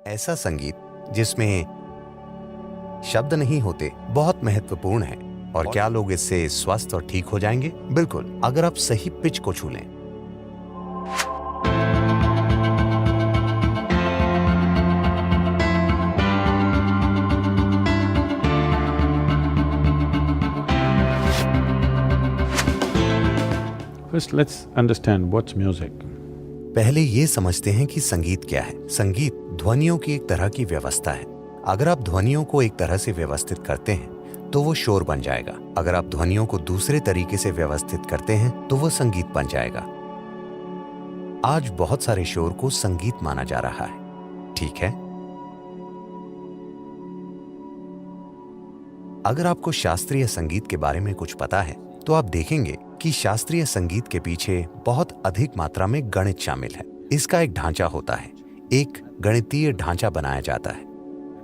ऐसा संगीत जिसमें शब्द नहीं होते बहुत महत्वपूर्ण है। और क्या लोग इससे स्वस्थ और ठीक हो जाएंगे? बिल्कुल, अगर आप सही पिच को छू लें। First, let's understand what's music. पहले ये समझते हैं कि संगीत क्या है। संगीत ध्वनियों की एक तरह की व्यवस्था है। अगर आप ध्वनियों को एक तरह से व्यवस्थित करते हैं तो वो शोर बन जाएगा। अगर आप ध्वनियों को दूसरे तरीके से व्यवस्थित करते हैं तो वो संगीत बन जाएगा। आज बहुत सारे शोर को संगीत माना जा रहा है, ठीक है? अगर आपको शास्त्रीय संगीत के बारे में कुछ पता है तो आप देखेंगे कि शास्त्रीय संगीत के पीछे बहुत अधिक मात्रा में गणित शामिल है। इसका एक ढांचा होता है, एक गणितीय ढांचा बनाया जाता है।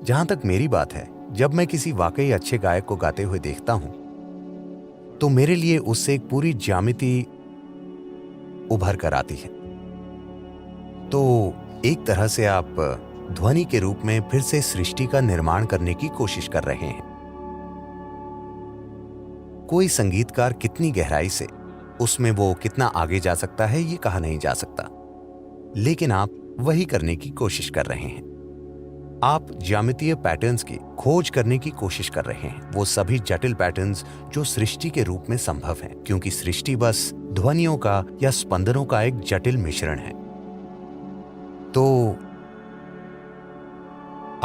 जहां तक मेरी बात है, जब मैं किसी वाकई अच्छे गायक को गाते हुए देखता हूं तो मेरे लिए उससे एक पूरी ज्यामिति उभर कर आती है। तो एक तरह से आप ध्वनि के रूप में फिर से सृष्टि का निर्माण करने की कोशिश कर रहे हैं। कोई संगीतकार कितनी गहराई से, उसमें वो कितना आगे जा सकता है ये कहा नहीं जा सकता, लेकिन आप वही करने की कोशिश कर रहे हैं। आप ज्यामितीय पैटर्न्स की खोज करने की कोशिश कर रहे हैं, वो सभी जटिल पैटर्न्स जो सृष्टि के रूप में संभव हैं, क्योंकि सृष्टि बस ध्वनियों का या स्पंदनों का एक जटिल मिश्रण है। तो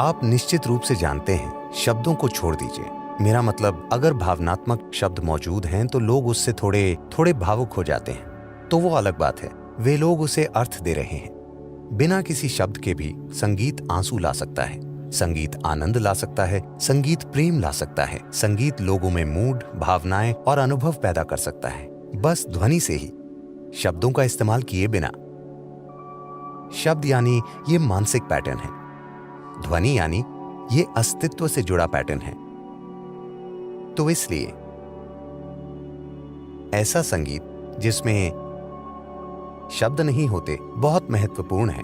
आप निश्चित रूप से जानते हैं, शब्दों को छोड़ दीजिए। मेरा मतलब, अगर भावनात्मक शब्द मौजूद हैं तो लोग उससे थोड़े भावुक हो जाते हैं, तो वो अलग बात है। वे लोग उसे अर्थ दे रहे हैं। बिना किसी शब्द के भी संगीत आंसू ला सकता है, संगीत आनंद ला सकता है, संगीत प्रेम ला सकता है, संगीत लोगों में मूड, भावनाएं और अनुभव पैदा कर सकता है, बस ध्वनि से ही, शब्दों का इस्तेमाल किए बिना। शब्द यानी ये मानसिक पैटर्न है, ध्वनि यानी ये अस्तित्व से जुड़ा पैटर्न है। तो इसलिए ऐसा संगीत जिसमें शब्द नहीं होते बहुत महत्वपूर्ण है।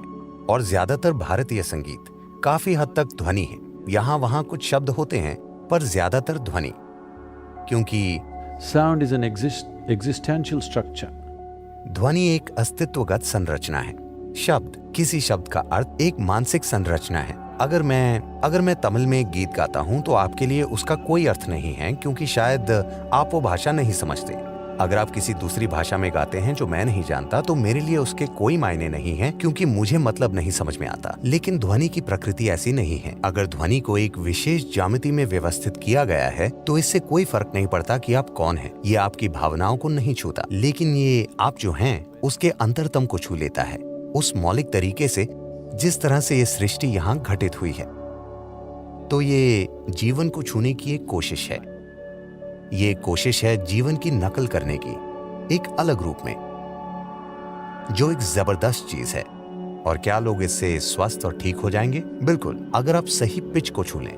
और ज्यादातर भारतीय संगीत काफी हद तक ध्वनि है। यहां वहां कुछ शब्द होते हैं पर ज्यादातर ध्वनि, क्योंकि Sound is an existential structure. ध्वनि एक अस्तित्वगत संरचना है। शब्द, किसी शब्द का अर्थ एक मानसिक संरचना है। अगर मैं तमिल में एक गीत गाता हूं तो आपके लिए उसका कोई अर्थ नहीं है, क्योंकि शायद आप वो भाषा नहीं समझते। अगर आप किसी दूसरी भाषा में गाते हैं जो मैं नहीं जानता तो मेरे लिए उसके कोई मायने नहीं है, क्योंकि मुझे मतलब नहीं समझ में आता। लेकिन ध्वनि की प्रकृति ऐसी नहीं है। अगर ध्वनि को एक विशेष ज्यामिति में व्यवस्थित किया गया है तो इससे कोई फर्क नहीं पड़ता कि आप कौन हैं। ये आपकी भावनाओं को नहीं छूता, लेकिन ये आप जो हैं उसके अंतरतम को छू लेता है, उस मौलिक तरीके से जिस तरह से ये सृष्टि यहाँ घटित हुई है। तो ये जीवन को छूने की एक कोशिश है। ये कोशिश है जीवन की नकल करने की, एक अलग रूप में, जो एक जबरदस्त चीज है। और क्या लोग इससे स्वस्थ और ठीक हो जाएंगे? बिल्कुल, अगर आप सही पिच को छू लें।